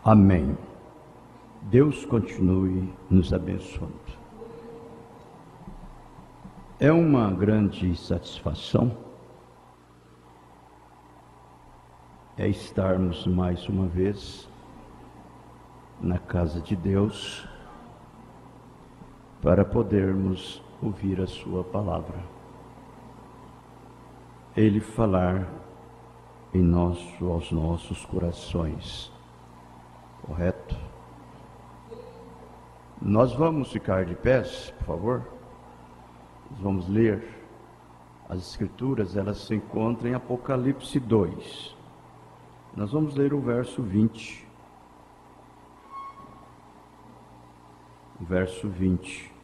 Amém. Deus continue nos abençoando. É uma grande satisfação estarmos mais uma vez na casa de Deus para podermos ouvir a sua palavra. Ele falar aos nossos corações. Correto? Nós vamos ficar de pés, por favor. Nós vamos ler as Escrituras, elas se encontram em Apocalipse 2. Nós vamos ler o verso 20. O verso 20.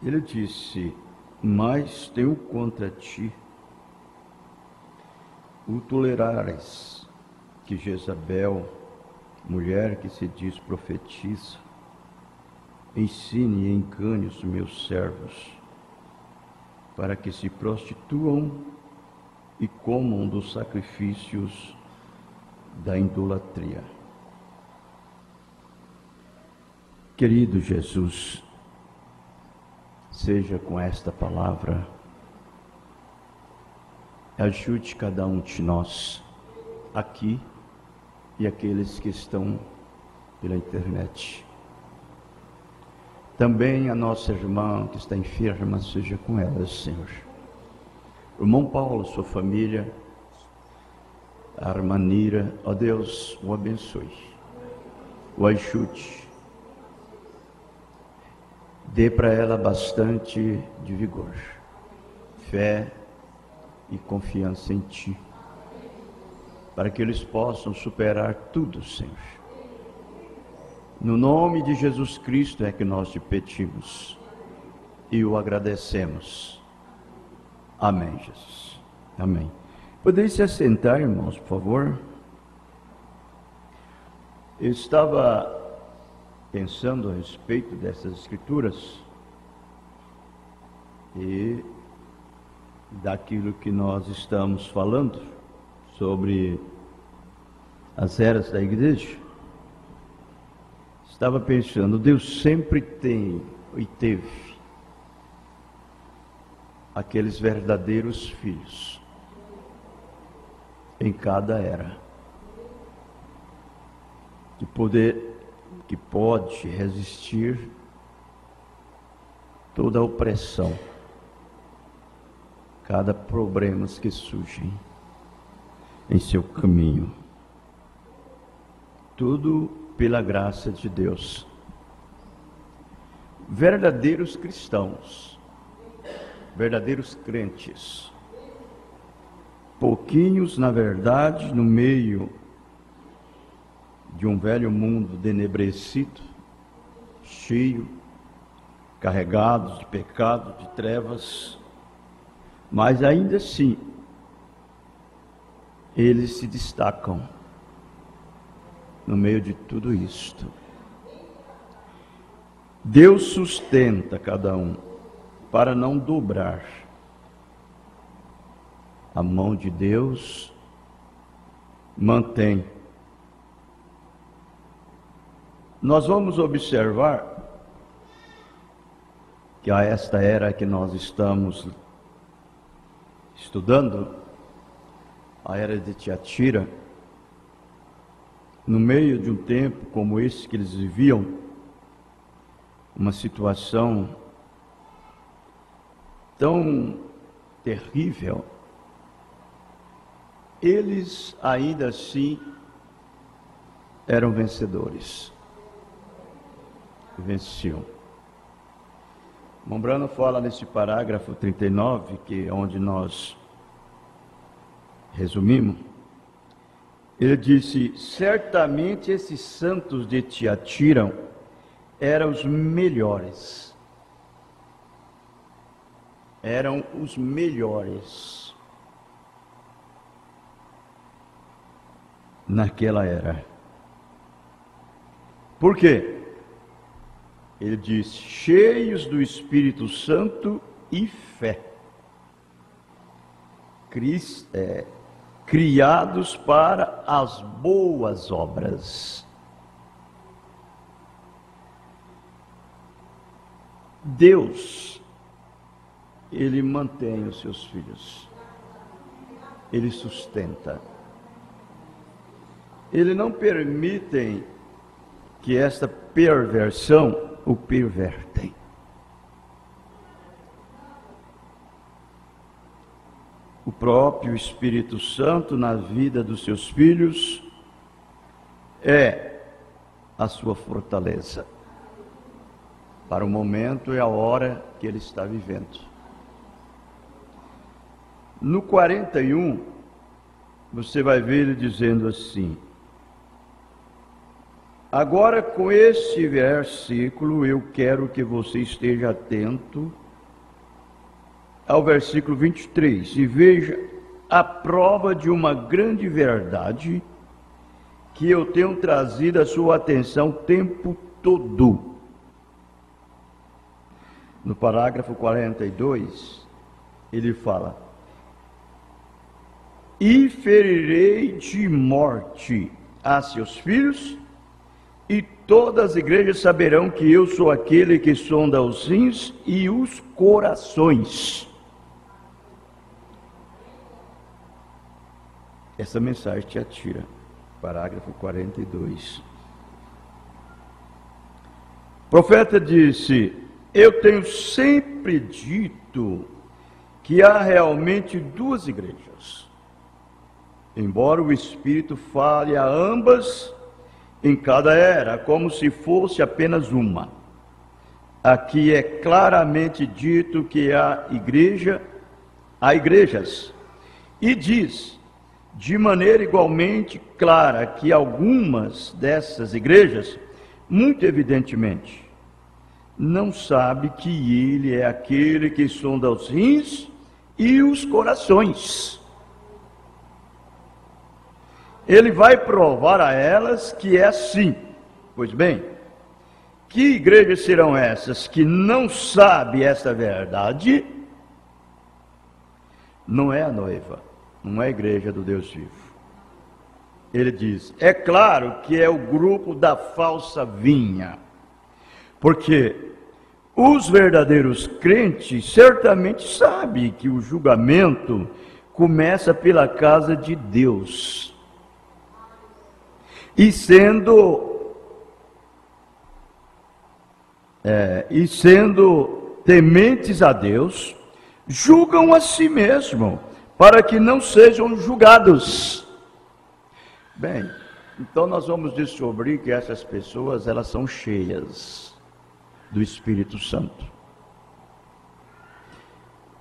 Ele disse: mas tenho contra ti o tolerares que Jezabel, mulher que se diz profetiza, ensine e engane os meus servos, para que se prostituam e comam dos sacrifícios da idolatria. Querido Jesus, seja com esta palavra, ajude cada um de nós aqui e aqueles que estão pela internet. Também a nossa irmã que está enferma, seja com ela, Senhor. O irmão Paulo, sua família, a irmã Nira, ó Deus, o abençoe, o ajude. Dê para ela bastante de vigor, fé e confiança em Ti, para que eles possam superar tudo, Senhor. No nome de Jesus Cristo é que nós te pedimos e o agradecemos. Amém, Jesus. Amém. Poderia se assentar, irmãos, por favor? Eu estava pensando a respeito dessas Escrituras e daquilo que nós estamos falando sobre as eras da igreja. Estava pensando, Deus sempre tem e teve aqueles verdadeiros filhos em cada era, que pode resistir toda a opressão, cada problema que surgem em seu caminho. Tudo pela graça de Deus. Verdadeiros cristãos, verdadeiros crentes, pouquinhos na verdade, no meio de um velho mundo denebrecido, cheio, carregado de pecado, de trevas, mas ainda assim, eles se destacam no meio de tudo isto. Deus sustenta cada um para não dobrar. A mão de Deus mantém. Nós vamos observar que a esta era que nós estamos estudando, a era de Tiatira, no meio de um tempo como esse que eles viviam, uma situação tão terrível, eles ainda assim eram vencedores. Venciam. Mombrano fala nesse parágrafo 39, que é onde nós resumimos, Ele disse: certamente esses santos de Tiatira eram os melhores. Eram os melhores naquela era. Por quê? Ele diz: cheios do Espírito Santo e fé, criados para as boas obras. Deus, Ele mantém os seus filhos, Ele sustenta. Ele não permite que esta perversão o pervertem. O próprio Espírito Santo na vida dos seus filhos é a sua fortaleza para o momento e a hora que ele está vivendo. No 41, você vai ver ele dizendo assim: agora, com este versículo, eu quero que você esteja atento ao versículo 23 e veja a prova de uma grande verdade que eu tenho trazido à sua atenção o tempo todo. No parágrafo 42, ele fala: e ferirei de morte a seus filhos, e todas as igrejas saberão que eu sou aquele que sonda os rins e os corações. Essa mensagem te atira. Parágrafo 42. O profeta disse: eu tenho sempre dito que há realmente duas igrejas, embora o Espírito fale a ambas em cada era, como se fosse apenas uma. Aqui é claramente dito que há igrejas, e diz de maneira igualmente clara que algumas dessas igrejas, muito evidentemente, não sabe que ele é aquele que sonda os rins e os corações. Ele vai provar a elas que é assim. Pois bem, que igrejas serão essas que não sabem esta verdade? Não é a noiva, não é a igreja do Deus vivo. Ele diz: é claro que é o grupo da falsa vinha, porque os verdadeiros crentes certamente sabem que o julgamento começa pela casa de Deus. E sendo tementes a Deus, julgam a si mesmo, para que não sejam julgados. Bem, então nós vamos descobrir que essas pessoas, elas são cheias do Espírito Santo.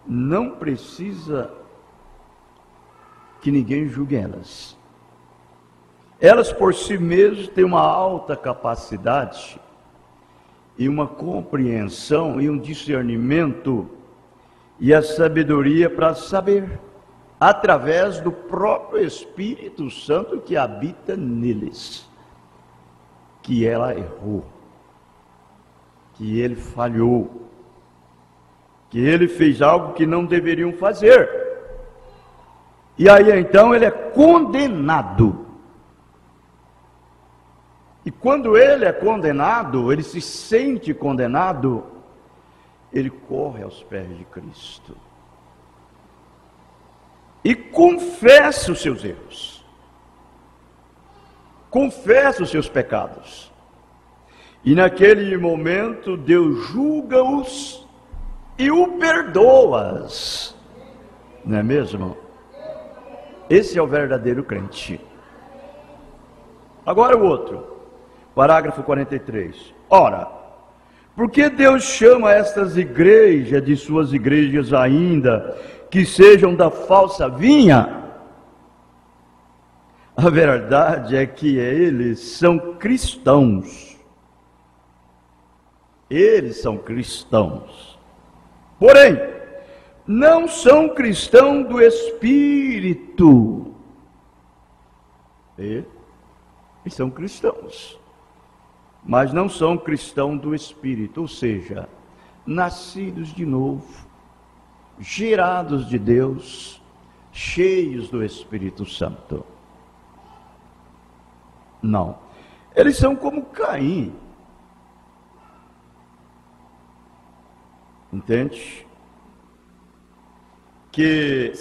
Não precisa que ninguém julgue elas. Elas por si mesmas têm uma alta capacidade e uma compreensão e um discernimento e a sabedoria para saber, através do próprio Espírito Santo que habita neles, que ela errou, que ele falhou, que ele fez algo que não deveriam fazer. E aí então ele é condenado. E quando ele é condenado, ele se sente condenado, ele corre aos pés de Cristo e confessa os seus erros, confessa os seus pecados. E naquele momento Deus julga-os e o perdoa-os. Não é mesmo? Esse é o verdadeiro crente. Agora o outro. Parágrafo 43. Ora, por que Deus chama estas igrejas de suas igrejas ainda, que sejam da falsa vinha? A verdade é que eles são cristãos. Eles são cristãos. Porém, não são cristãos do Espírito. Eles são cristãos, mas não são cristãos do Espírito, ou seja, nascidos de novo, gerados de Deus, cheios do Espírito Santo. Não, eles são como Caim. Entende? Que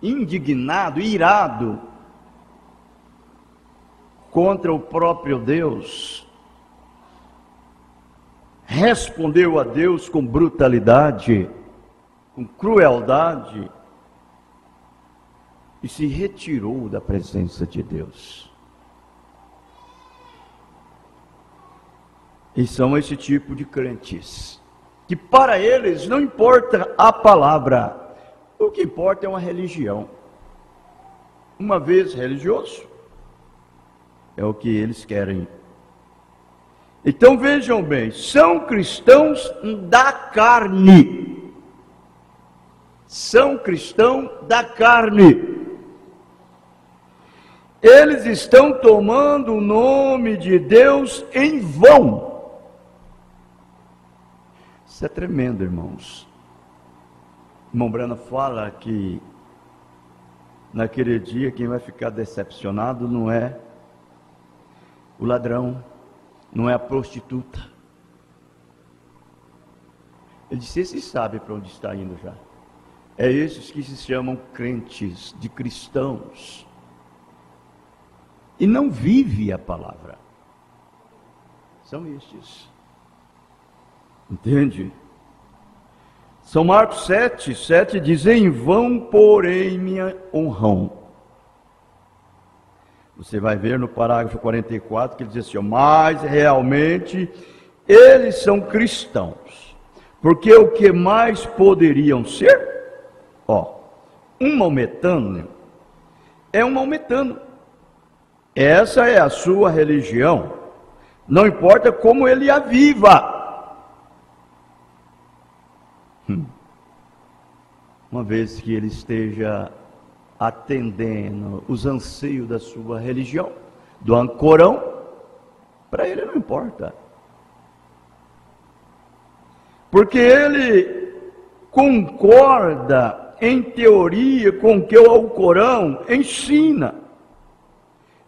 indignado, irado contra o próprio Deus, respondeu a Deus com brutalidade, com crueldade, e se retirou da presença de Deus. E são esse tipo de crentes, que para eles não importa a palavra, o que importa é uma religião. Uma vez religioso, é o que eles querem. Então vejam bem, são cristãos da carne. São cristãos da carne. Eles estão tomando o nome de Deus em vão. Isso é tremendo, irmãos. O irmão Brana fala que naquele dia quem vai ficar decepcionado não é o ladrão, não é a prostituta. Ele disse, esses sabem para onde está indo já. É esses que se chamam crentes, de cristãos, e não vive a palavra. São estes. Entende? São Marcos 7 diz, em vão, porém, me honram. Você vai ver no parágrafo 44 que ele diz assim, mas realmente eles são cristãos, porque o que mais poderiam ser? Um maometano é um maometano. Essa é a sua religião, não importa como ele a viva. Uma vez que ele esteja atendendo os anseios da sua religião, do ancorão, para ele não importa. Porque ele concorda em teoria com o que o Alcorão ensina.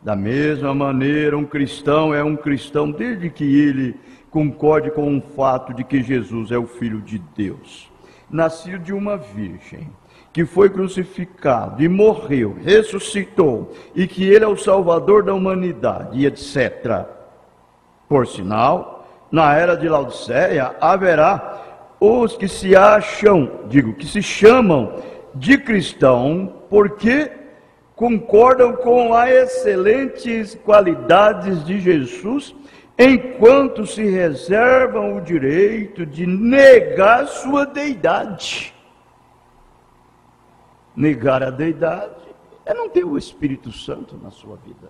Da mesma maneira, um cristão é um cristão desde que ele concorde com o fato de que Jesus é o Filho de Deus, nascido de uma virgem, que foi crucificado e morreu, ressuscitou, e que ele é o Salvador da humanidade, e etc. Por sinal, na era de Laodiceia haverá os que se chamam de cristão, porque concordam com as excelentes qualidades de Jesus, enquanto se reservam o direito de negar sua deidade. Negar a deidade é não ter o Espírito Santo na sua vida.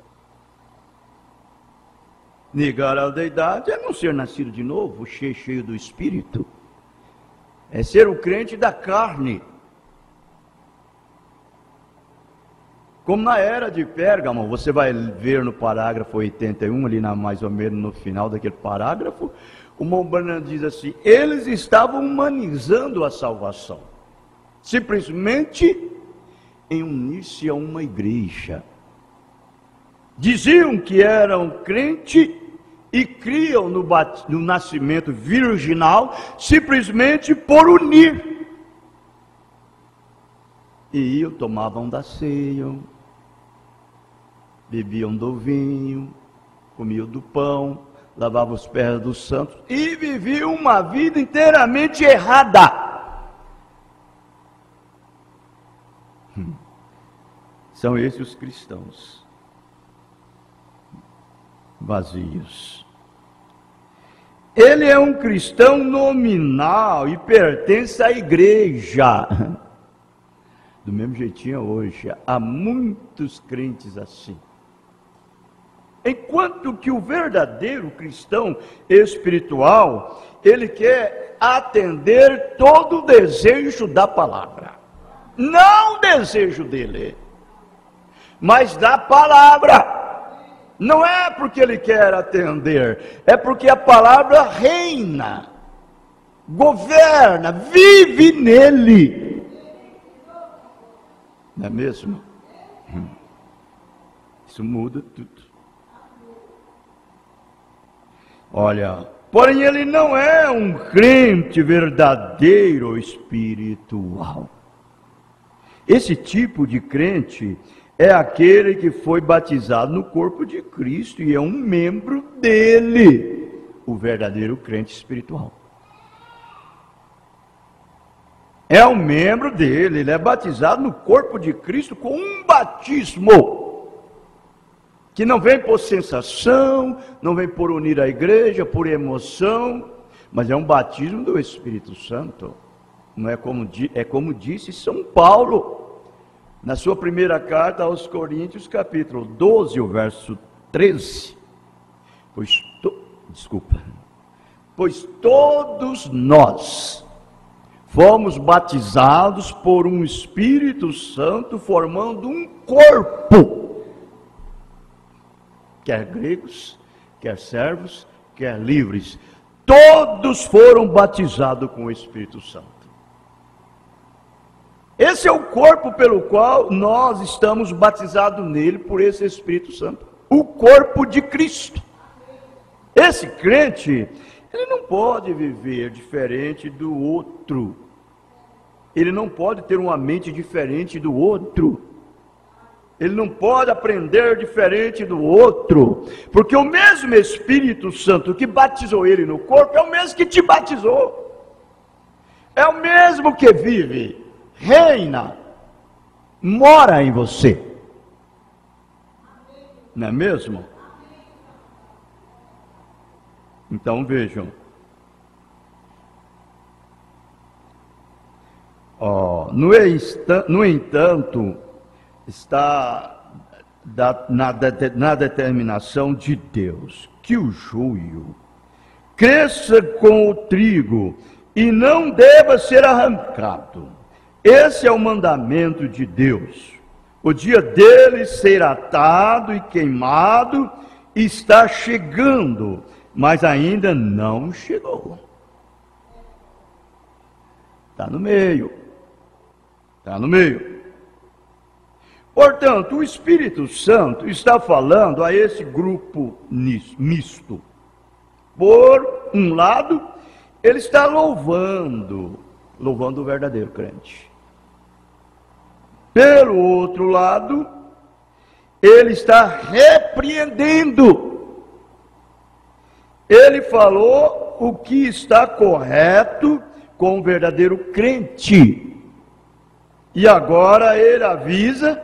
Negar a deidade é não ser nascido de novo, cheio do Espírito. É ser o crente da carne. Como na era de Pérgamo, você vai ver no parágrafo 81, ali mais ou menos no final daquele parágrafo, o irmão Branham diz assim, eles estavam humanizando a salvação, simplesmente em unir-se a uma igreja. Diziam que eram crente e criam no nascimento virginal, simplesmente por unir. E iam, tomavam da ceia, bebiam do vinho, comiam do pão, lavavam os pés dos santos e viviam uma vida inteiramente errada. São esses os cristãos vazios. Ele é um cristão nominal e pertence à igreja. do mesmo jeitinho hoje. Há muitos crentes assim. Enquanto que o verdadeiro cristão espiritual, ele quer atender todo o desejo da palavra. Não o desejo dele, mas da palavra. Não é porque ele quer atender, é porque a palavra reina, governa, vive nele. Não é mesmo? Isso muda tudo. Olha, porém ele não é um crente verdadeiro espiritual. Esse tipo de crente é aquele que foi batizado no corpo de Cristo e é um membro dele, o verdadeiro crente espiritual. É um membro dele, ele é batizado no corpo de Cristo com um batismo que não vem por sensação, não vem por unir a igreja, por emoção, mas é um batismo do Espírito Santo. Não é como disse São Paulo, na sua primeira carta aos Coríntios, capítulo 12, o verso 13. Pois todos nós fomos batizados por um Espírito Santo, formando um corpo. Quer gregos, quer servos, quer livres, todos foram batizados com o Espírito Santo. Esse é o corpo pelo qual nós estamos batizados nele por esse Espírito Santo, o corpo de Cristo. Esse crente, ele não pode viver diferente do outro, ele não pode ter uma mente diferente do outro. Ele não pode aprender diferente do outro, porque o mesmo Espírito Santo que batizou ele no corpo é o mesmo que te batizou, é o mesmo que vive, reina, mora em você, não é mesmo? Então vejam, no entanto, está na determinação de Deus que o joio cresça com o trigo e não deva ser arrancado. Esse é o mandamento de Deus. O dia dele ser atado e queimado está chegando, mas ainda não chegou. Está no meio. Está no meio. Portanto, o Espírito Santo está falando a esse grupo misto. Por um lado, ele está louvando o verdadeiro crente. Pelo outro lado, ele está repreendendo. Ele falou o que está correto com o verdadeiro crente. E agora ele avisa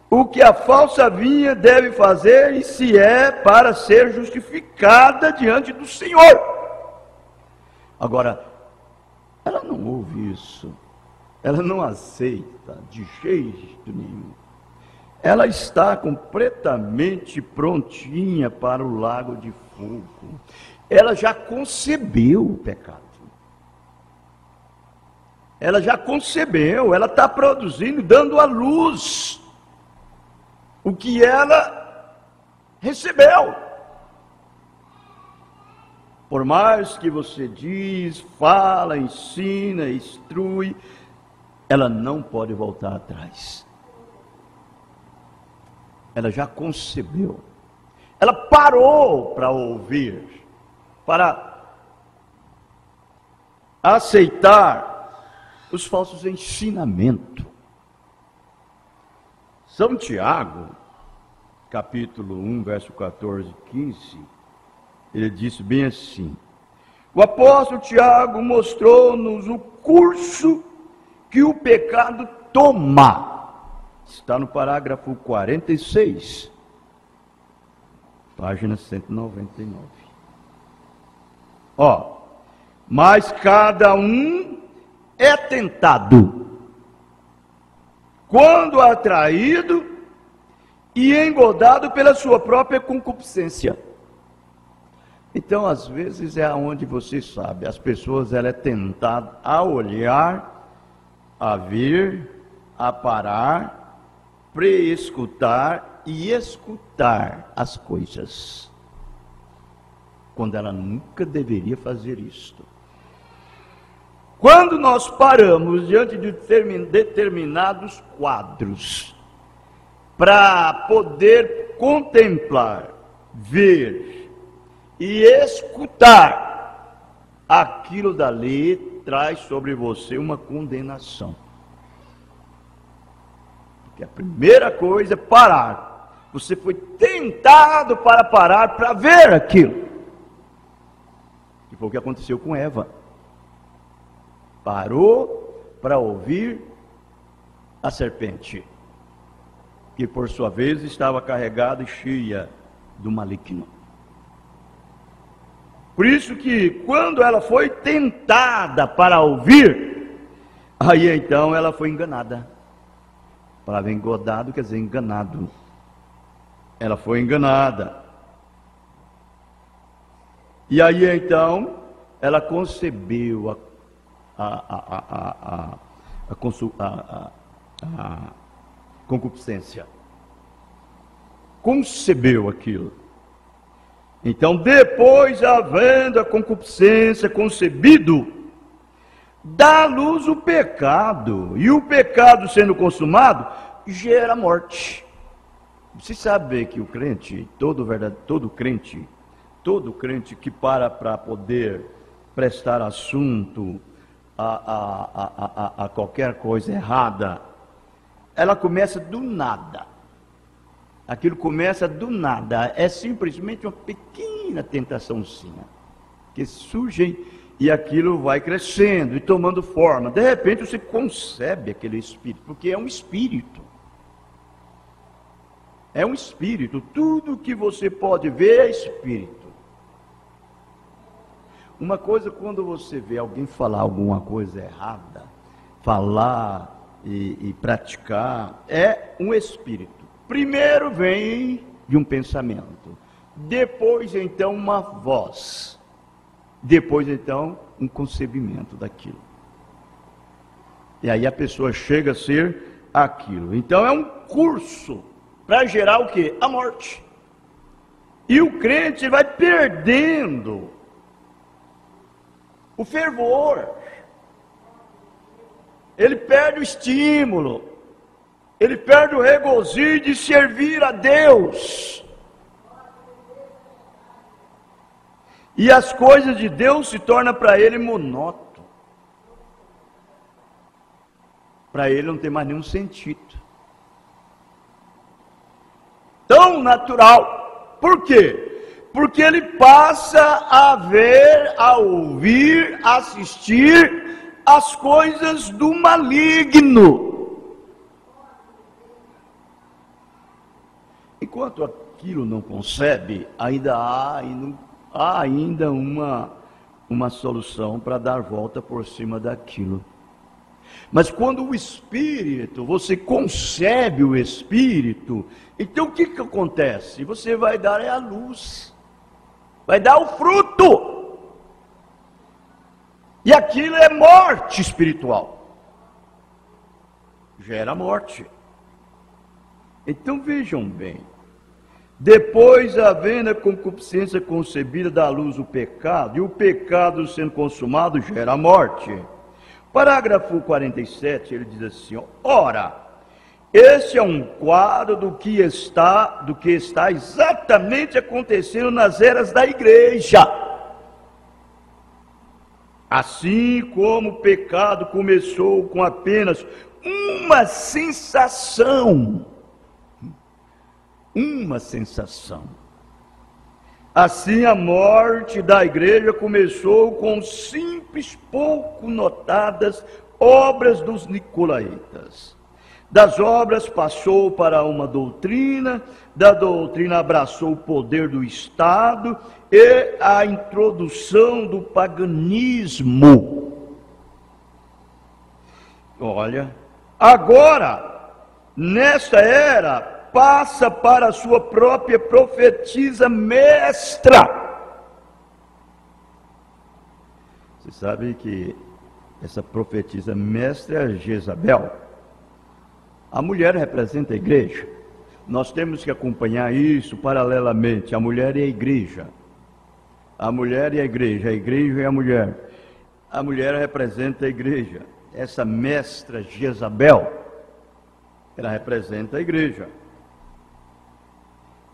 o que a falsa vinha deve fazer e se é para ser justificada diante do Senhor. Agora, ela não ouve isso, ela não aceita de jeito nenhum. Ela está completamente prontinha para o lago de fogo. Ela já concebeu o pecado. Ela já concebeu, ela está produzindo, dando à luz o que ela recebeu. Por mais que você diz, fala, ensina, instrui, ela não pode voltar atrás. Ela já concebeu. Ela parou para ouvir, para aceitar os falsos ensinamentos. São Tiago, capítulo 1, verso 14 e 15, ele disse bem assim: o apóstolo Tiago mostrou-nos o curso que o pecado toma. Está no parágrafo 46, página 199. Mas cada um é tentado quando atraído e engodado pela sua própria concupiscência. Então, às vezes, é onde você sabe, as pessoas, ela é tentada a olhar, a ver, a parar, preescutar e escutar as coisas, quando ela nunca deveria fazer isto. Quando nós paramos diante de determinados quadros, para poder contemplar, ver e escutar, aquilo dali traz sobre você uma condenação. Porque a primeira coisa é parar. Você foi tentado para parar para ver aquilo. Que foi o que aconteceu com Eva. Parou para ouvir a serpente, que por sua vez estava carregada e cheia do maligno. Por isso que quando ela foi tentada para ouvir, aí então ela foi enganada. A palavra engodado quer dizer enganado. Ela foi enganada. E aí então ela concebeu a concupiscência. Concebeu aquilo. Então, depois, havendo a concupiscência concebido, dá à luz o pecado. E o pecado sendo consumado, gera morte. Você sabe que o crente, todo crente que para poder prestar assunto a qualquer coisa errada, ela começa do nada. Aquilo começa do nada, é simplesmente uma pequena tentaçãozinha que surge e aquilo vai crescendo e tomando forma. De repente você concebe aquele espírito, porque é um espírito. É um espírito, tudo que você pode ver é espírito. Uma coisa, quando você vê alguém falar alguma coisa errada, falar e praticar, é um espírito. Primeiro vem de um pensamento, depois então uma voz, depois então um concebimento daquilo. E aí a pessoa chega a ser aquilo. Então é um curso para gerar o quê? A morte. E o crente vai perdendo o fervor, ele perde o estímulo, ele perde o regozijo de servir a Deus. E as coisas de Deus se tornam para ele monótono. Para ele não tem mais nenhum sentido. Tão natural. Por quê? Porque ele passa a ver, a ouvir, a assistir as coisas do maligno. Enquanto aquilo não concebe, ainda há ainda uma solução para dar volta por cima daquilo. Mas quando o Espírito, você concebe o Espírito, então o que acontece? Você vai dar a luz, vai dar o fruto, e aquilo é morte espiritual, gera morte. Então vejam bem, depois, havendo a concupiscência concebida, dá à luz o pecado, e o pecado sendo consumado gera a morte. Parágrafo 47, ele diz assim: ora, esse é um quadro do que está exatamente acontecendo nas eras da igreja. Assim como o pecado começou com apenas uma sensação, assim a morte da igreja começou com simples, pouco notadas obras dos nicolaítas. Das obras passou para uma doutrina, da doutrina abraçou o poder do Estado e a introdução do paganismo. Olha, agora nesta era, passa para a sua própria profetisa mestra. Você sabe que essa profetisa mestra é Jezabel. A mulher representa a igreja. Nós temos que acompanhar isso paralelamente. A mulher e a igreja. A mulher e a igreja e a mulher. A mulher representa a igreja. Essa mestra Jezabel, ela representa a igreja.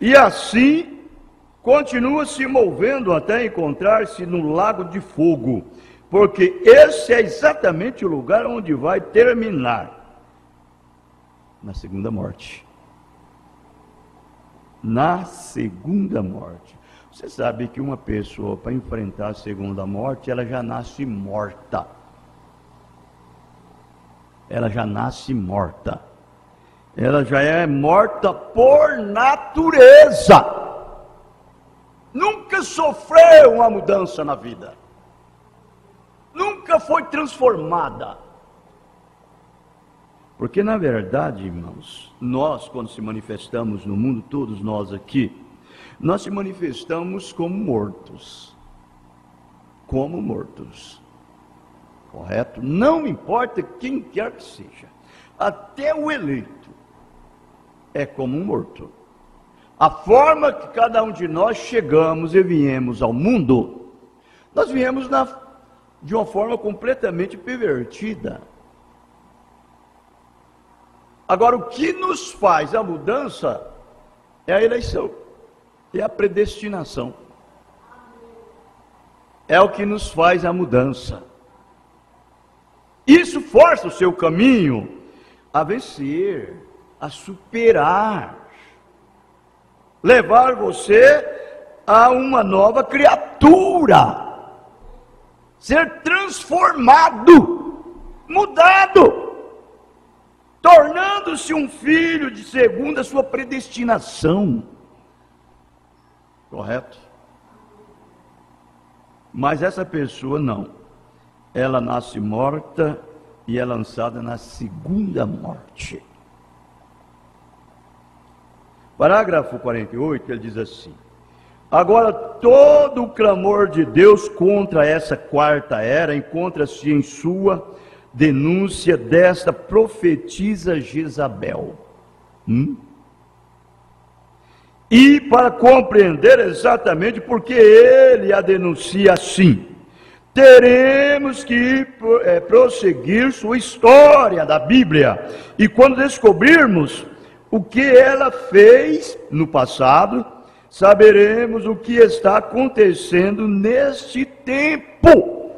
E assim, continua se movendo até encontrar-se no lago de fogo, porque esse é exatamente o lugar onde vai terminar na segunda morte. Na segunda morte. Você sabe que uma pessoa, para enfrentar a segunda morte, ela já nasce morta. Ela já nasce morta. Ela já é morta por natureza. Nunca sofreu uma mudança na vida. Nunca foi transformada. Porque na verdade, irmãos, nós quando se manifestamos no mundo, todos nós aqui, nós se manifestamos como mortos. Como mortos. Correto? Não importa quem quer que seja. Até o eleito é como um morto. A forma que cada um de nós chegamos e viemos ao mundo, nós viemos de uma forma completamente pervertida. Agora, o que nos faz a mudança é a eleição, é a predestinação. É o que nos faz a mudança. Isso força o seu caminho a vencer, a superar, levar você a uma nova criatura, ser transformado, mudado, tornando-se um filho de segundo a sua predestinação. Correto? Mas essa pessoa não. Ela nasce morta e é lançada na segunda morte. Parágrafo 48, ele diz assim: agora todo o clamor de Deus contra essa quarta era encontra-se em sua denúncia desta profetisa Jezabel. E para compreender exatamente porque ele a denuncia assim, teremos que prosseguir sua história da Bíblia. E quando descobrirmos o que ela fez no passado, saberemos o que está acontecendo neste tempo.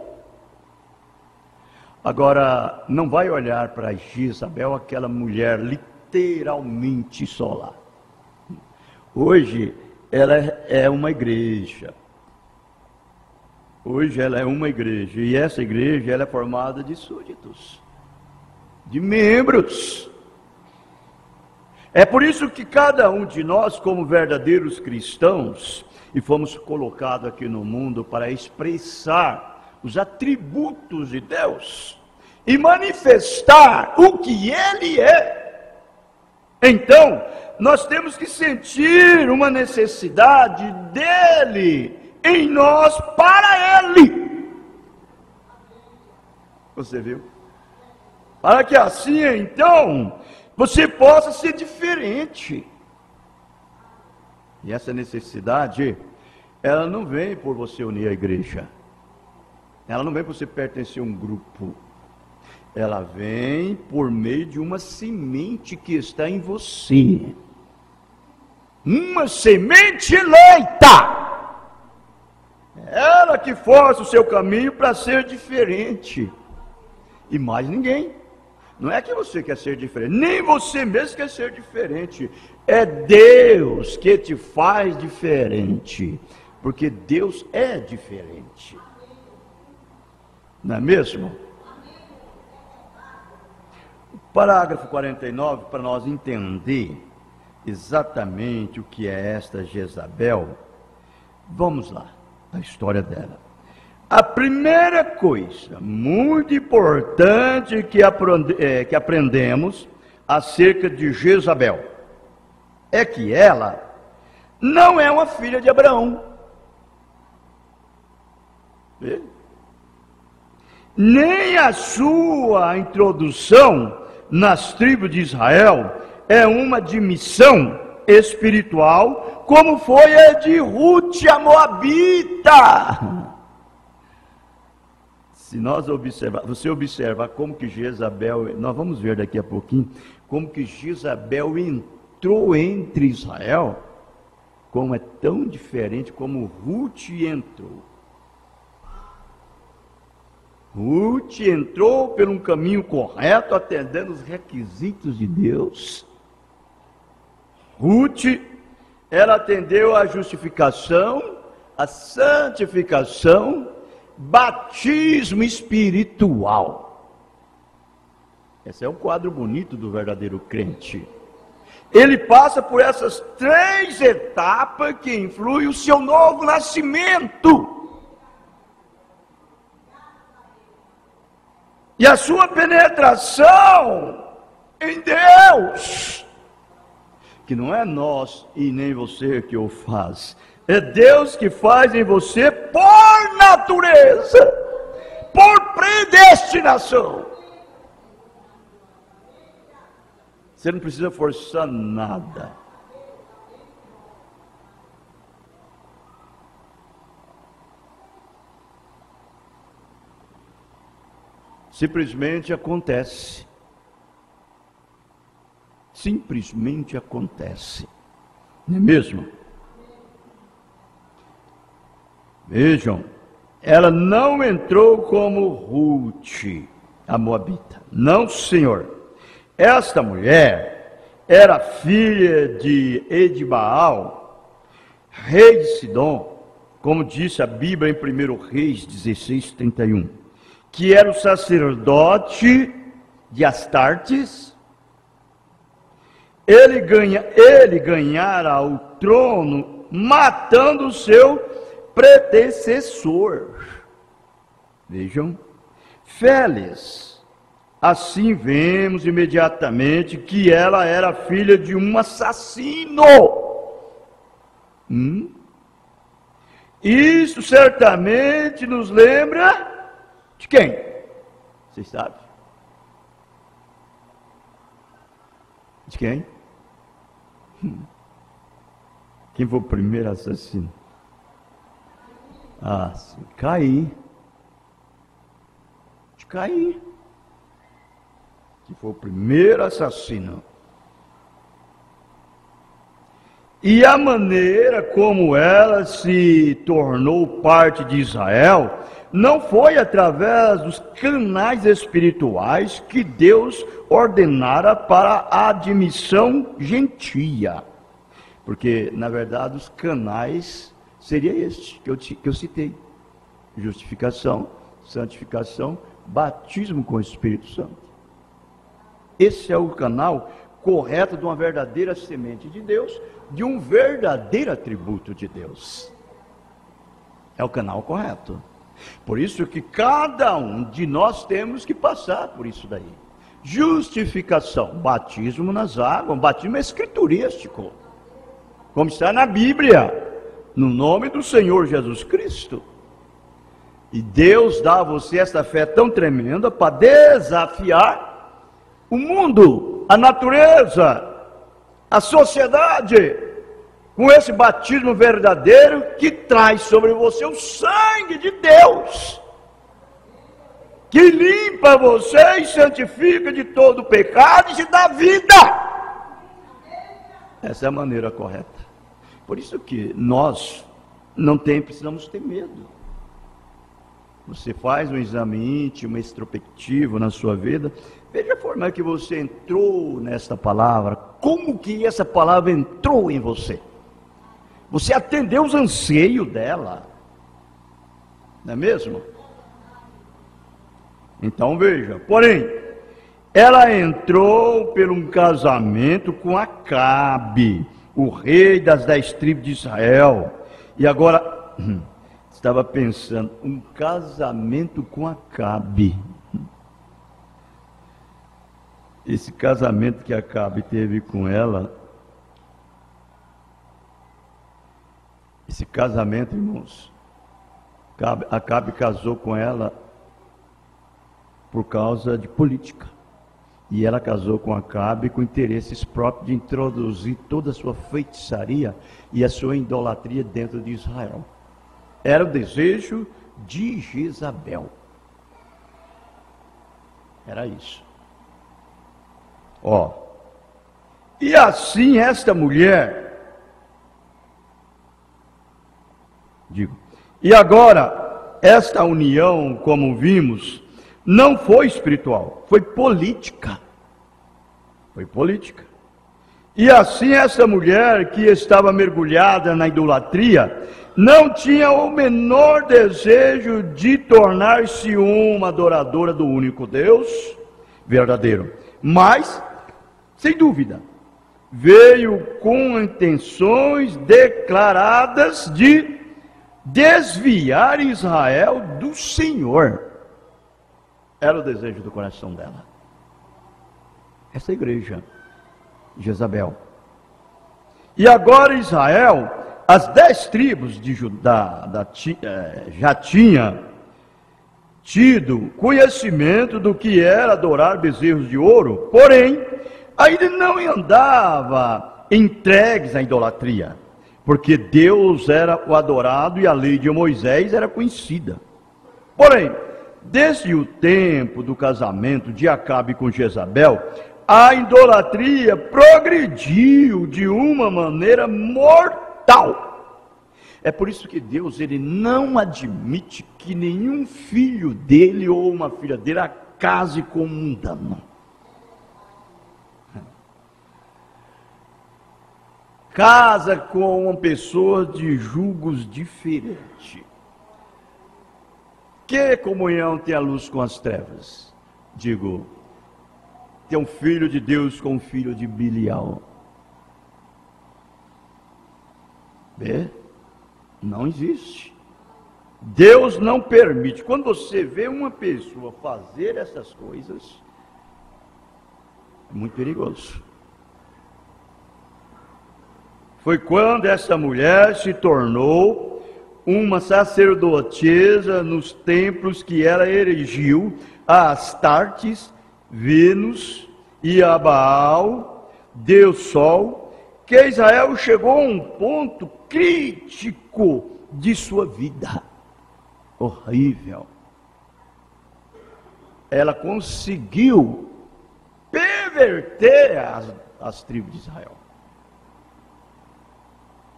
Agora, não vai olhar para Jezabel, aquela mulher literalmente solar. Hoje, ela é uma igreja. Hoje ela é uma igreja, e essa igreja ela é formada de súditos, de membros. É por isso que cada um de nós, como verdadeiros cristãos, e fomos colocados aqui no mundo para expressar os atributos de Deus e manifestar o que Ele é. Então, nós temos que sentir uma necessidade dEle em nós, para Ele. Você viu? Para que assim, então, você possa ser diferente. E essa necessidade, ela não vem por você unir a igreja. Ela não vem por você pertencer a um grupo. Ela vem por meio de uma semente que está em você. Uma semente eleita. Ela que força o seu caminho para ser diferente. E mais ninguém. Não é que você quer ser diferente, nem você mesmo quer ser diferente. É Deus que te faz diferente. Porque Deus é diferente. Não é mesmo? O parágrafo 49, para nós entender exatamente o que é esta Jezabel, vamos lá. A história dela. A primeira coisa muito importante que aprendemos acerca de Jezabel é que ela não é uma filha de Abraão. Nem a sua introdução nas tribos de Israel é uma admissão espiritual, como foi a de Ruth, a Moabita. Se nós você observar como que Jezabel, nós vamos ver daqui a pouquinho, como que Jezabel entrou entre Israel, como é tão diferente como Ruth entrou. Ruth entrou por um caminho correto, atendendo os requisitos de Deus. Ruth, ela atendeu a justificação, a santificação, batismo espiritual. Esse é um quadro bonito do verdadeiro crente. Ele passa por essas 3 etapas que influem o seu novo nascimento. E a sua penetração em Deus, que não é nós e nem você que o faz, é Deus que faz em você por natureza, por predestinação. Você não precisa forçar nada. Simplesmente acontece. Simplesmente acontece. Não é mesmo? Vejam, ela não entrou como Ruth, a Moabita. Não, senhor. Esta mulher era filha de Edibaal, rei de Sidom, como disse a Bíblia em 1 Reis 16:31, que era o sacerdote de Astartes. Ele ganhara o trono matando o seu predecessor. Vejam, Félis. Assim vemos imediatamente que ela era filha de um assassino. Isso certamente nos lembra de quem? Vocês sabem? De quem? Quem foi o primeiro assassino? Sim, Caim. De Caim, que foi o primeiro assassino. E a maneira como ela se tornou parte de Israel não foi através dos canais espirituais que Deus ordenara para a admissão gentia. Porque, na verdade, os canais seria este que eu citei: justificação, santificação, batismo com o Espírito Santo. Esse é o canal correto de uma verdadeira semente de Deus, de um verdadeiro atributo de Deus. É o canal correto. Por isso que cada um de nós temos que passar por isso daí. Justificação, batismo nas águas, batismo escriturístico, como está na Bíblia, no nome do Senhor Jesus Cristo. E Deus dá a você essa fé tão tremenda para desafiar o mundo, a natureza, a sociedade, com esse batismo verdadeiro que traz sobre você o sangue de Deus, que limpa você e santifica de todo o pecado e te dá vida. Essa é a maneira correta. Por isso que nós precisamos ter medo. Você faz um exame íntimo, extrospectivo na sua vida, veja a forma que você entrou nesta palavra, como que essa palavra entrou em você. Você atendeu os anseios dela, não é mesmo? Então veja, porém, ela entrou por um casamento com Acabe, o rei das 10 tribos de Israel. E agora, estava pensando, um casamento com Acabe. Esse casamento que Acabe teve com ela, esse casamento, irmãos, Acabe casou com ela por causa de política. E ela casou com Acabe com interesses próprios de introduzir toda a sua feitiçaria e a sua idolatria dentro de Israel. Era o desejo de Jezabel. Era isso. E assim esta mulher, e agora, esta união, como vimos, não foi espiritual, foi política. Foi política. E assim essa mulher que estava mergulhada na idolatria, não tinha o menor desejo de tornar-se uma adoradora do único Deus verdadeiro. Mas, sem dúvida, veio com intenções declaradas de desviar Israel do Senhor. Era o desejo do coração dela. Essa igreja, Jezabel. E agora Israel, as 10 tribos de Judá já tinha tido conhecimento do que era adorar bezerros de ouro, porém, ainda não andava entregues à idolatria, porque Deus era o adorado e a lei de Moisés era conhecida. Porém, desde o tempo do casamento de Acabe com Jezabel, a idolatria progrediu de uma maneira mortal. É por isso que Deus, ele não admite que nenhum filho dele ou uma filha dele case com um mundano. Casa com uma pessoa de julgos diferentes. Que comunhão tem a luz com as trevas? Digo, tem um filho de Deus com um filho de Bilial. Vê? Não existe. Deus não permite. Quando você vê uma pessoa fazer essas coisas, é muito perigoso. Foi quando essa mulher se tornou uma sacerdotisa nos templos que ela erigiu a Astartes, Vênus e a Baal, Deus Sol, que Israel chegou a um ponto crítico de sua vida. Horrível. Ela conseguiu perverter as tribos de Israel.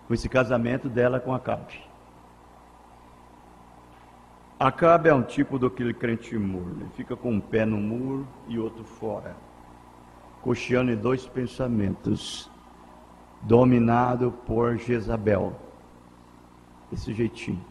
Com esse casamento dela com Acabe. Acabe é um tipo daquele crente muro. Ele fica com um pé no muro e outro fora. Cocheando em 2 pensamentos. Dominado por Jezabel. Esse jeitinho.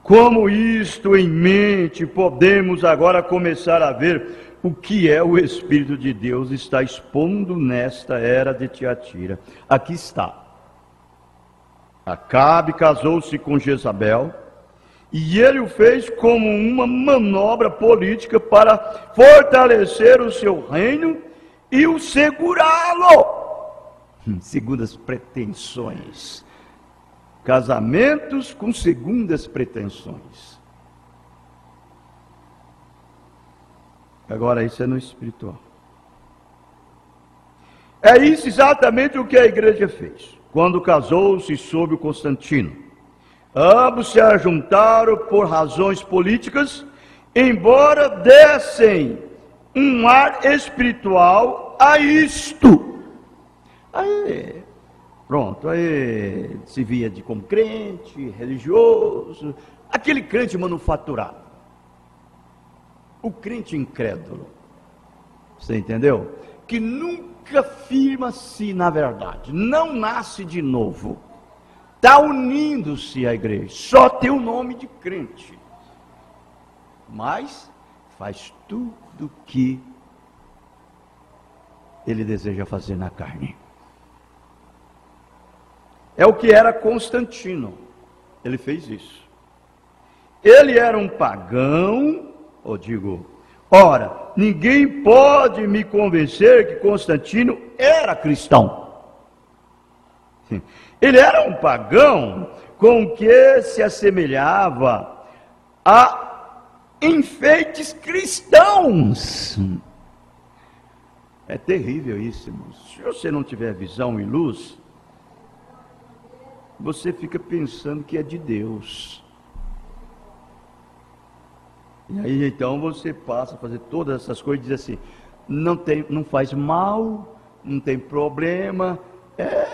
Como isto em mente, podemos agora começar a ver o que é o Espírito de Deus está expondo nesta era de Tiatira. Aqui está. Acabe casou-se com Jezabel, e ele o fez como uma manobra política para fortalecer o seu reino e o segurá-lo, segundo as pretensões. Casamentos com segundas pretensões. Agora isso é no espiritual. É isso exatamente o que a igreja fez quando casou-se sob o Constantino. Ambos se ajuntaram por razões políticas, embora dessem um ar espiritual a isto. Aí, pronto, aí se via de como crente, religioso, aquele crente manufaturado. O crente incrédulo, você entendeu? Que nunca firma-se na verdade, não nasce de novo, está unindo-se à igreja, só tem o nome de crente, mas faz tudo que ele deseja fazer na carne. É o que era Constantino, ele fez isso. Ele era um pagão ora, ninguém pode me convencer que Constantino era cristão. Ele era um pagão com que se assemelhava a enfeites cristãos. É terrível isso, irmãos. Se você não tiver visão e luz, você fica pensando que é de Deus. E aí então você passa a fazer todas essas coisas e diz assim: não faz mal, não tem problema,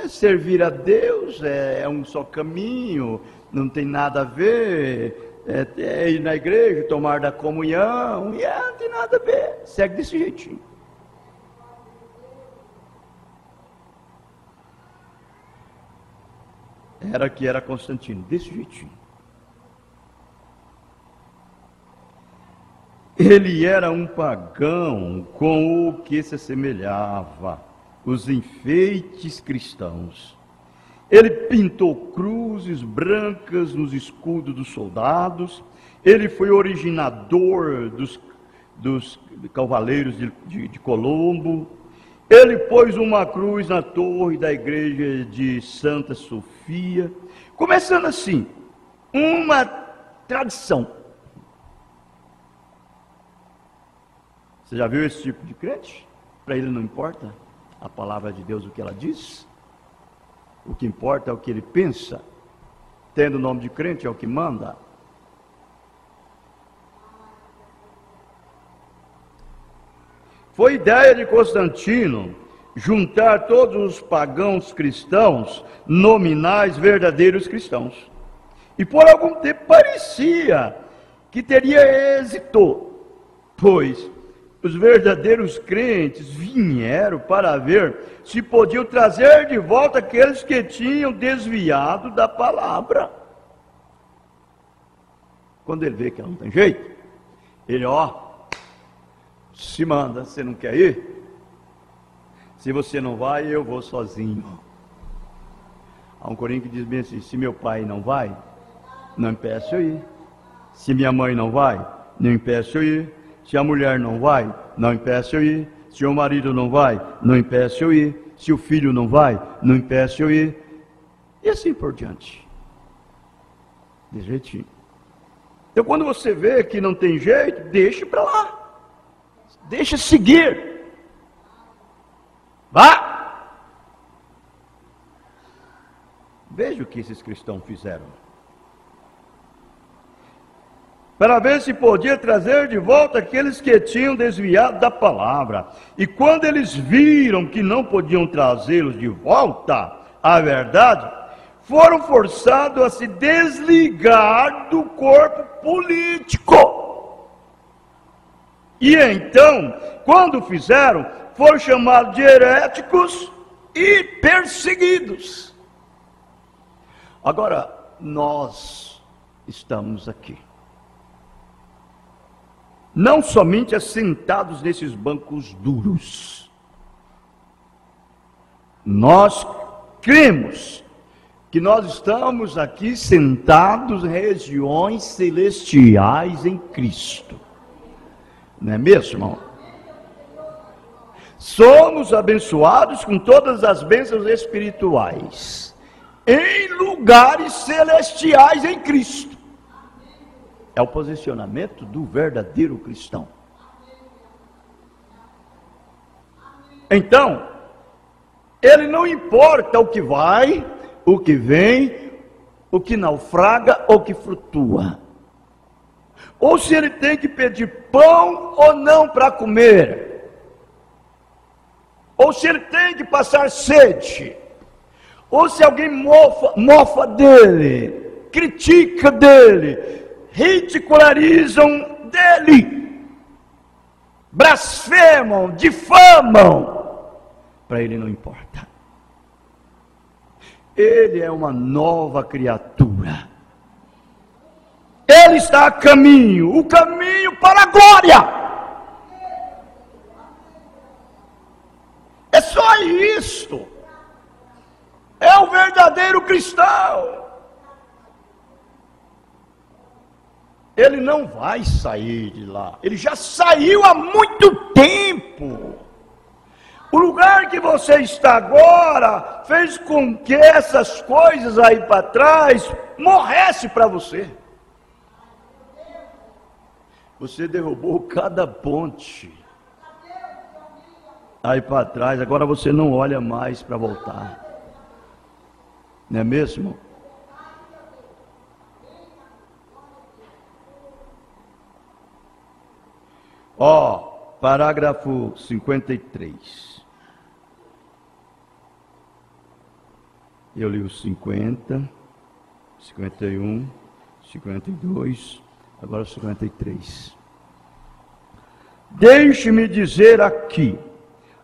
servir a Deus é um só caminho, não tem nada a ver, é ir na igreja, tomar da comunhão, e não tem nada a ver, segue desse jeitinho. Era Constantino, desse jeitinho. Ele era um pagão com o que se assemelhava os enfeites cristãos. Ele pintou cruzes brancas nos escudos dos soldados. Ele foi originador dos cavaleiros de Colombo. Ele pôs uma cruz na torre da igreja de Santa Sofia. Começando assim, uma tradição. Você já viu esse tipo de crente? Para ele não importa a palavra de Deus, o que ela diz. O que importa é o que ele pensa. Tendo o nome de crente é o que manda. Foi ideia de Constantino juntar todos os pagãos cristãos, nominais, verdadeiros cristãos. E por algum tempo parecia que teria êxito, pois os verdadeiros crentes vieram para ver se podiam trazer de volta aqueles que tinham desviado da palavra. Quando ele vê que não tem jeito, ele se manda. Você não quer ir? Se você não vai, eu vou sozinho. Há um corinho que diz bem assim: se meu pai não vai, não impeço eu ir. Se minha mãe não vai, não impeço eu ir. Se a mulher não vai, não impeço eu ir. Se o marido não vai, não impeço eu ir. Se o filho não vai, não impeço eu ir. E assim por diante. De jeitinho. Então quando você vê que não tem jeito, deixe para lá. Deixa seguir. Vá. Veja o que esses cristãos fizeram. Para ver se podia trazer de volta aqueles que tinham desviado da palavra. E quando eles viram que não podiam trazê-los de volta à verdade, foram forçados a se desligar do corpo político. E então, quando fizeram, foram chamados de heréticos e perseguidos. Agora, nós estamos aqui. Não somente assentados nesses bancos duros. Nós cremos que nós estamos aqui sentados em regiões celestiais em Cristo. Não é mesmo, irmão? Somos abençoados com todas as bênçãos espirituais em lugares celestiais em Cristo. É o posicionamento do verdadeiro cristão. Então, ele não importa o que vai, o que vem, o que naufraga ou que flutua. Ou se ele tem que pedir pão ou não para comer. Ou se ele tem que passar sede. Ou se alguém mofa dele, critica dele, ridicularizam dele, blasfemam, difamam, para ele não importa. Ele é uma nova criatura. Ele está a caminho, o caminho para a glória. É só isto. É o verdadeiro cristão. Ele não vai sair de lá. Ele já saiu há muito tempo. O lugar que você está agora fez com que essas coisas aí para trás morresse para você. Você derrubou cada ponte aí para trás. Agora você não olha mais para voltar. Não é mesmo? Ó, parágrafo 53. Eu li o 50, 51, 52, agora o 53. Deixe-me dizer aqui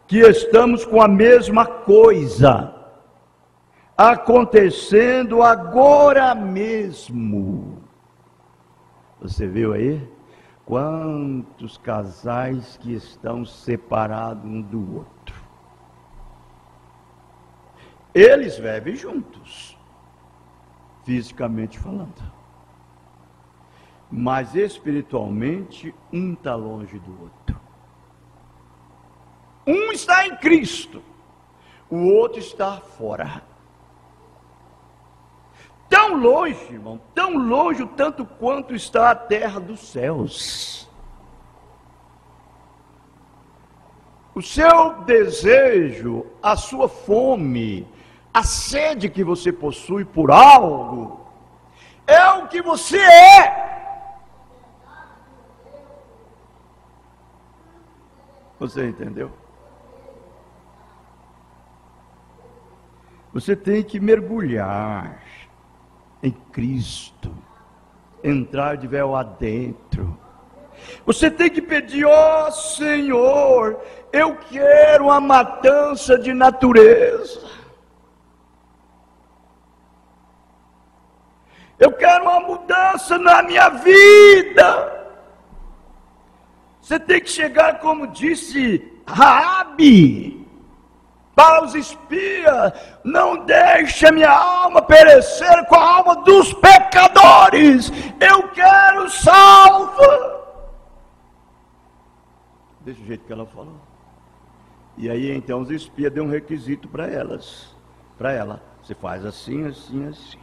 que estamos com a mesma coisa acontecendo agora mesmo. Você viu aí? Quantos casais que estão separados um do outro. Eles vivem juntos, fisicamente falando. Mas espiritualmente, um está longe do outro. Um está em Cristo, o outro está fora. Tão longe, irmão, tão longe o tanto quanto está a terra dos céus. O seu desejo, a sua fome, a sede que você possui por algo, é o que você é. Você entendeu? Você tem que mergulhar em Cristo, entrar de véu adentro. Você tem que pedir: ó Senhor, eu quero uma matança de natureza. Eu quero uma mudança na minha vida. Você tem que chegar, como disse Raabe, para os espias: não deixe a minha alma perecer com a alma dos pecadores. Eu quero salva. Desse jeito que ela falou. E aí então os espias deu um requisito para elas. Para ela: você faz assim, assim, assim.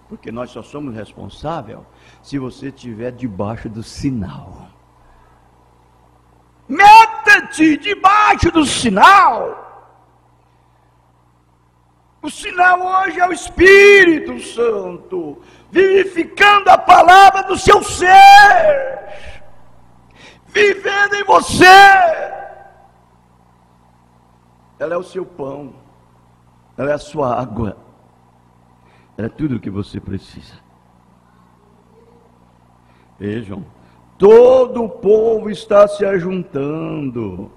Porque nós só somos responsáveis se você estiver debaixo do sinal. Meta-te debaixo do sinal. O sinal hoje é o Espírito Santo, vivificando a palavra do seu ser, vivendo em você. Ela é o seu pão, ela é a sua água, ela é tudo o que você precisa. Vejam, todo o povo está se ajuntando.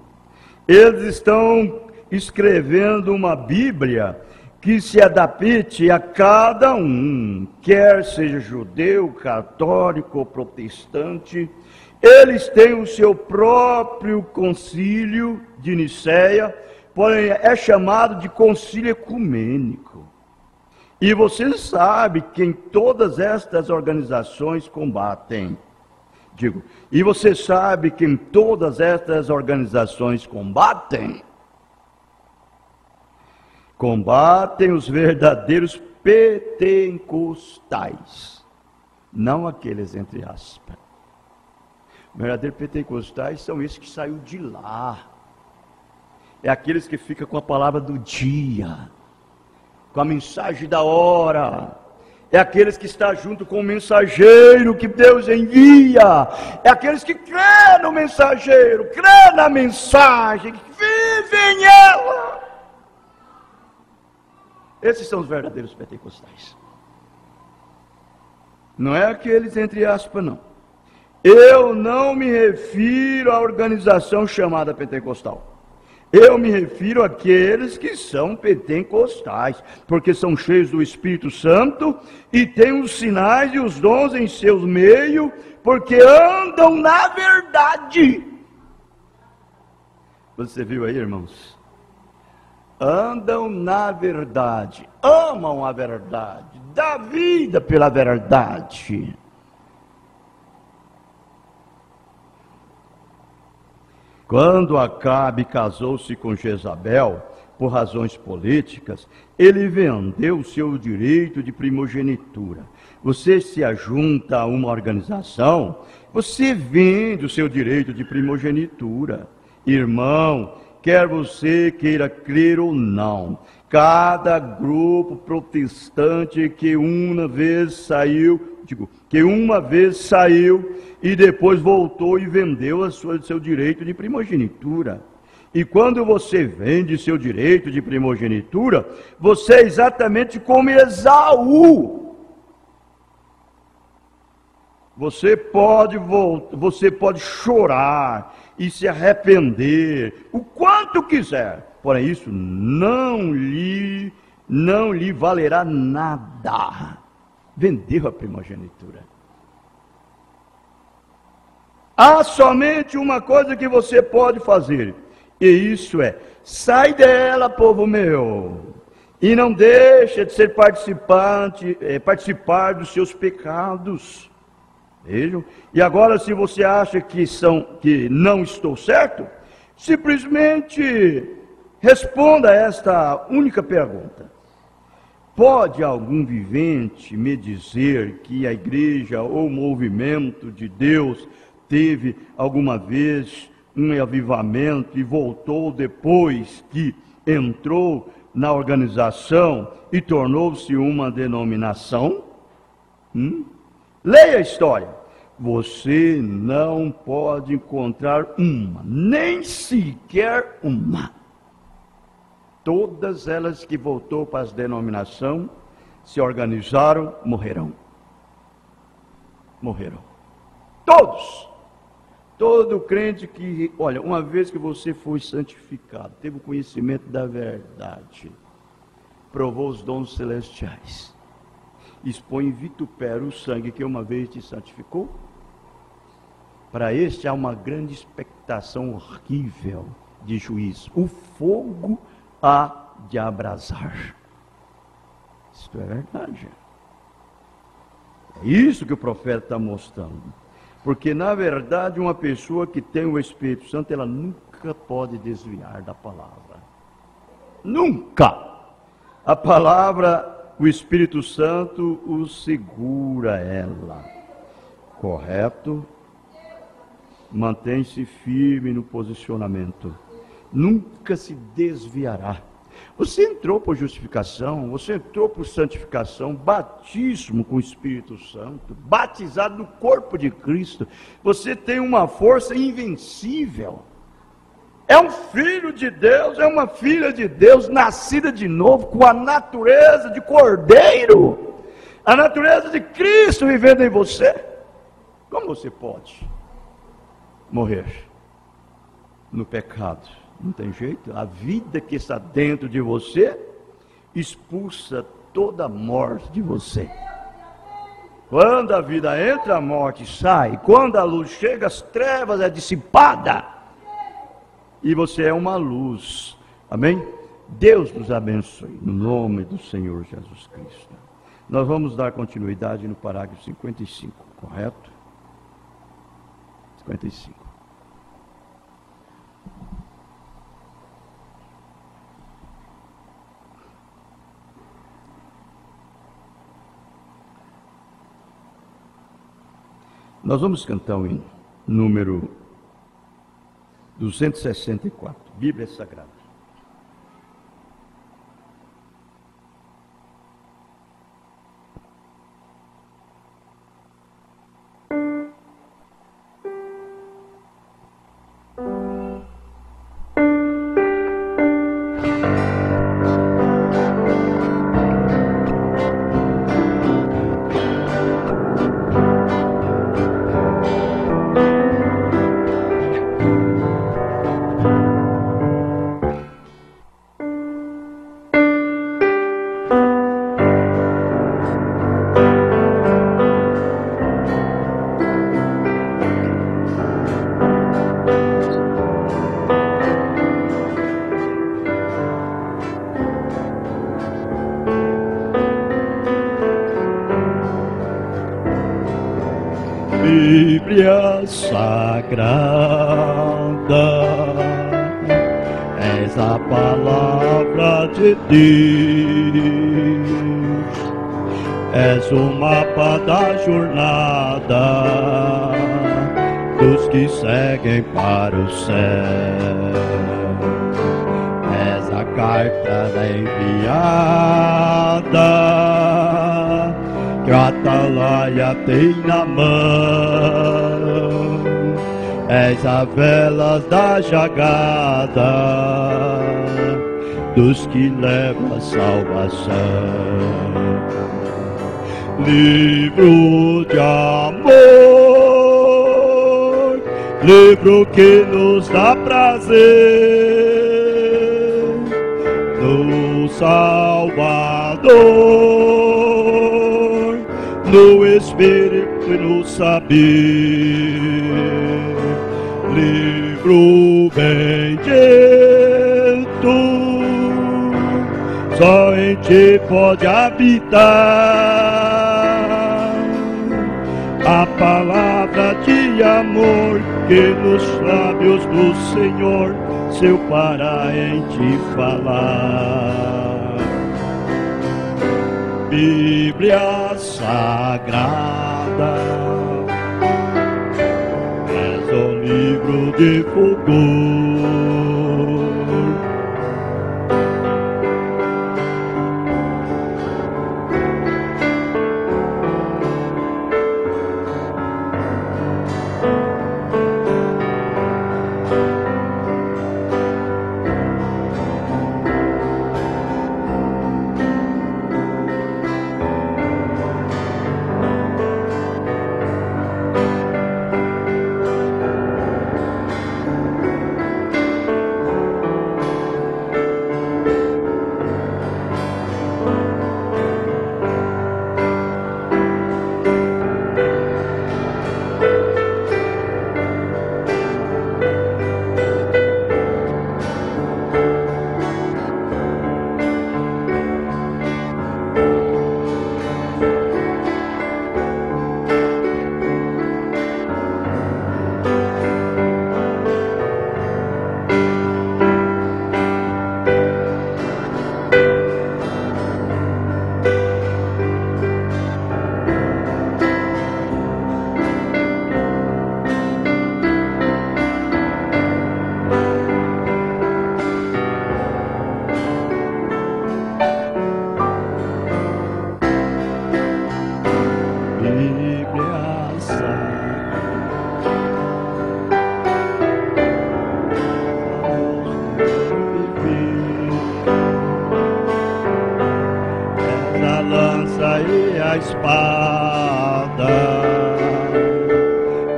Eles estão escrevendo uma Bíblia que se adapte a cada um, quer seja judeu, católico ou protestante. Eles têm o seu próprio concílio de Nicéia, porém é chamado de concílio ecumênico. E você sabe que em todas estas organizações combatem. E você sabe que em todas estas organizações combatem os verdadeiros pentecostais, não aqueles entre aspas. Os verdadeiros pentecostais são esses que saíram de lá. É aqueles que ficam com a palavra do dia, com a mensagem da hora. É aqueles que estão junto com o mensageiro que Deus envia. É aqueles que crêem no mensageiro, crêem na mensagem, que vivem ela. Esses são os verdadeiros pentecostais. Não é aqueles entre aspas, não. Eu não me refiro à organização chamada pentecostal. Eu me refiro àqueles que são pentecostais, porque são cheios do Espírito Santo e têm os sinais e os dons em seus meios, porque andam na verdade. Você viu aí, irmãos? Andam na verdade, amam a verdade, dá vida pela verdade. Quando Acabe casou-se com Jezabel, por razões políticas, ele vendeu o seu direito de primogenitura. Você se ajunta a uma organização, você vende o seu direito de primogenitura. Irmão, quer você queira crer ou não, cada grupo protestante que uma vez saiu e depois voltou e vendeu seu direito de primogenitura. E quando você vende seu direito de primogenitura, você é exatamente como Esaú. Você pode chorar e se arrepender o quanto quiser, porém isso não lhe valerá nada. Vendeu a primogenitura. Há somente uma coisa que você pode fazer, e isso é: sai dela, povo meu, e não deixa de ser participar dos seus pecados. Vejam? E agora, se você acha que não estou certo, simplesmente responda esta única pergunta: pode algum vivente me dizer que a igreja ou o movimento de Deus teve alguma vez um avivamento e voltou depois que entrou na organização e tornou-se uma denominação? Leia a história. Você não pode encontrar uma, nem sequer uma. Todas elas que voltou para as denominações se organizaram, morrerão. Morrerão. Todos. Todo crente que, olha, uma vez que você foi santificado, teve o conhecimento da verdade, provou os dons celestiais, expõe e vitupera o sangue que uma vez te santificou, para este há uma grande expectação horrível de juízo. O fogo há de abrasar. Isso é verdade. É isso que o profeta está mostrando. Porque, na verdade, uma pessoa que tem o Espírito Santo, ela nunca pode desviar da palavra. Nunca! A palavra, o Espírito Santo o segura ela. Correto? Mantém-se firme no posicionamento. Nunca se desviará. Você entrou por justificação, você entrou por santificação, batismo com o Espírito Santo, batizado no corpo de Cristo. Você tem uma força invencível. É um filho de Deus, é uma filha de Deus, nascida de novo, com a natureza de Cordeiro, a natureza de Cristo vivendo em você. Como você pode morrer no pecado? Não tem jeito. A vida que está dentro de você expulsa toda a morte de você. Quando a vida entra, a morte sai. Quando a luz chega, as trevas é dissipada. E você é uma luz. Amém? Deus nos abençoe, no nome do Senhor Jesus Cristo. Nós vamos dar continuidade no parágrafo 55, correto? 55. Nós vamos cantar o hino número 264, Bíblia Sagrada. Bíblia Sagrada a palavra de Deus. És o mapa da jornada dos que seguem para o céu. És a carta enviada que o atalaia tem na mão. És a velas da jagada dos que levam a salvação. Livro de amor, livro que nos dá prazer no Salvador, no Espírito e no saber. Livro bendito, só em ti pode habitar a palavra de amor que nos lábios do Senhor seu para em ti falar. Bíblia Sagrada, és o livro de fulgor.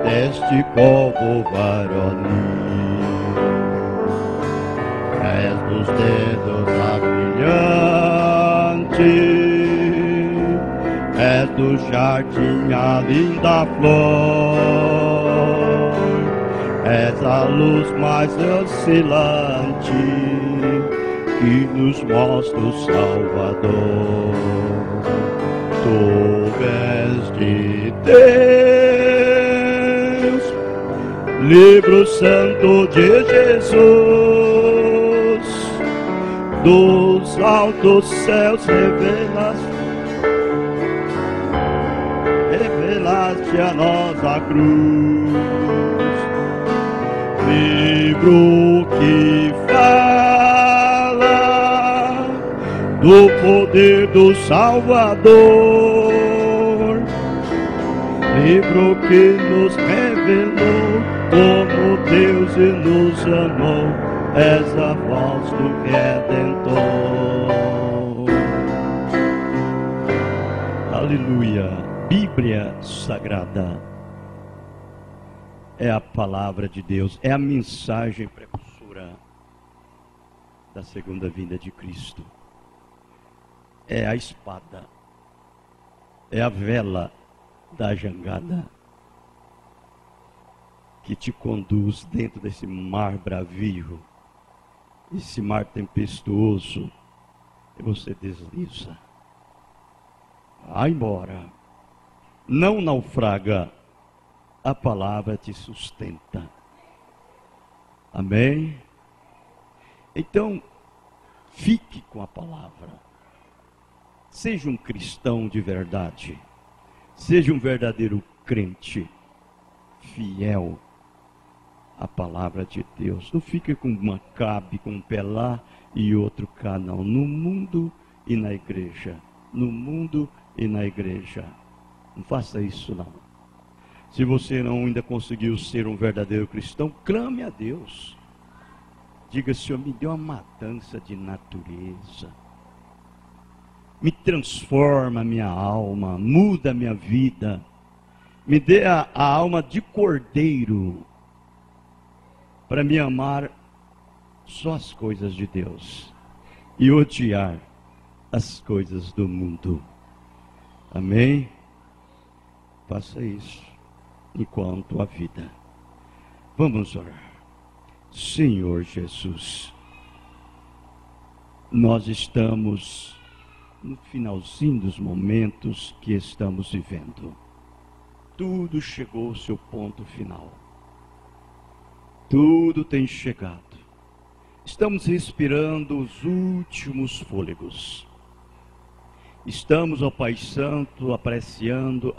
Deste povo varonil, és dos dedos a brilhante, és do jardim a linda flor, és a luz mais oscilante que nos mostra o Salvador. Tu és de Deus, livro santo de Jesus, dos altos céus revelaste a nós a cruz. Livro que fala do poder do Salvador, livro que nos revelou como Deus nos amou, és a voz do Redentor. Aleluia. Bíblia Sagrada é a palavra de Deus, é a mensagem precursora da segunda vinda de Cristo. É a espada, é a vela da jangada que te conduz dentro desse mar bravio, esse mar tempestuoso, e você desliza. Vai embora, não naufraga, a palavra te sustenta. Amém? Então, fique com a palavra. Seja um cristão de verdade. Seja um verdadeiro crente, fiel à palavra de Deus. Não fique com uma cabe, com um pé lá e outro cá, não. No mundo e na igreja. No mundo e na igreja. Não faça isso, não. Se você não ainda conseguiu ser um verdadeiro cristão, clame a Deus. Diga: Senhor, me dê uma mudança de natureza. Me transforma a minha alma, muda a minha vida. Me dê a alma de cordeiro para me amar só as coisas de Deus e odiar as coisas do mundo. Amém? Faça isso enquanto a vida. Vamos orar. Senhor Jesus, nós estamos no finalzinho dos momentos que estamos vivendo. Tudo chegou ao seu ponto final. Tudo tem chegado. Estamos respirando os últimos fôlegos. Estamos, ó Pai Santo, apreciando,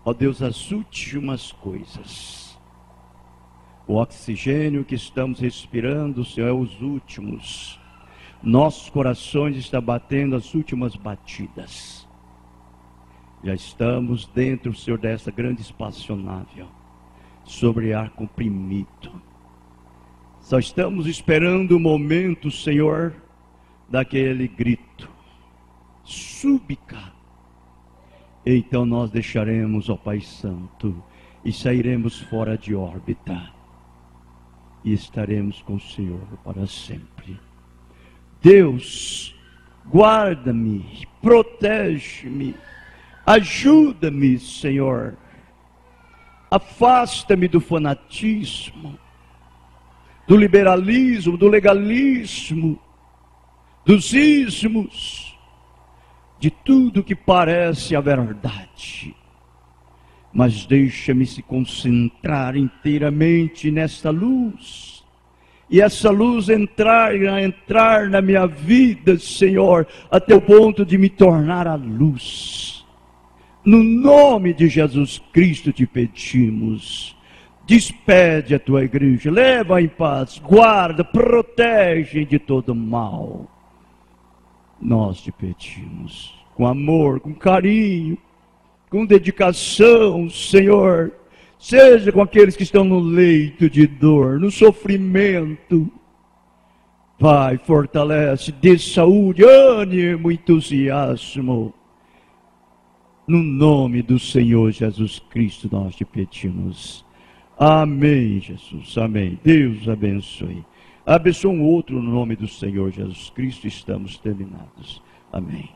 ó Deus, as últimas coisas. O oxigênio que estamos respirando, Senhor, é os últimos. Nossos corações estão batendo as últimas batidas. Já estamos dentro, Senhor, dessa grande espaçonave, sobre ar comprimido. Só estamos esperando o momento, Senhor, daquele grito. Subi cá. Então nós deixaremos, ó Pai Santo, e sairemos fora de órbita. E estaremos com o Senhor para sempre. Deus, guarda-me, protege-me, ajuda-me, Senhor. Afasta-me do fanatismo, do liberalismo, do legalismo, dos ismos, de tudo que parece a verdade. Mas deixa-me se concentrar inteiramente nesta luz. E essa luz entrar na minha vida, Senhor, até o ponto de me tornar a luz. No nome de Jesus Cristo te pedimos. Despede a tua igreja, leva em paz, guarda, protege de todo mal. Nós te pedimos, com amor, com carinho, com dedicação, Senhor, seja com aqueles que estão no leito de dor, no sofrimento. Pai, fortalece, dê saúde, ânimo, entusiasmo. No nome do Senhor Jesus Cristo nós te pedimos. Amém, Jesus, amém. Deus abençoe. Abençoe um outro no nome do Senhor Jesus Cristo. Estamos terminados. Amém.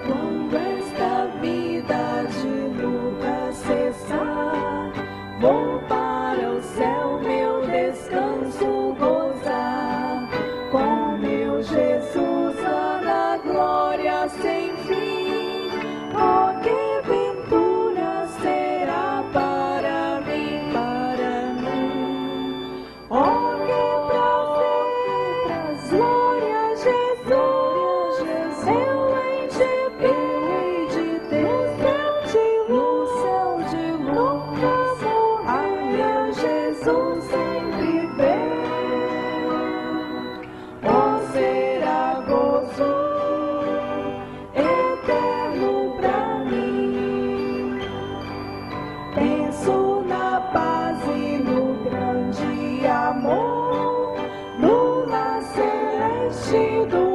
Quando esta vida de luta cessar, vou para o céu meu descanso gozar, com meu Jesus lá na glória sem fim. Oh, que ventura será para mim, para mim. Oh, que prazer, glória, Jesus, eu hei de ter no céu de luz, a meu Jesus sempre ver. Oh, será gozo eterno pra mim. Penso na paz e no grande amor, no lar celeste do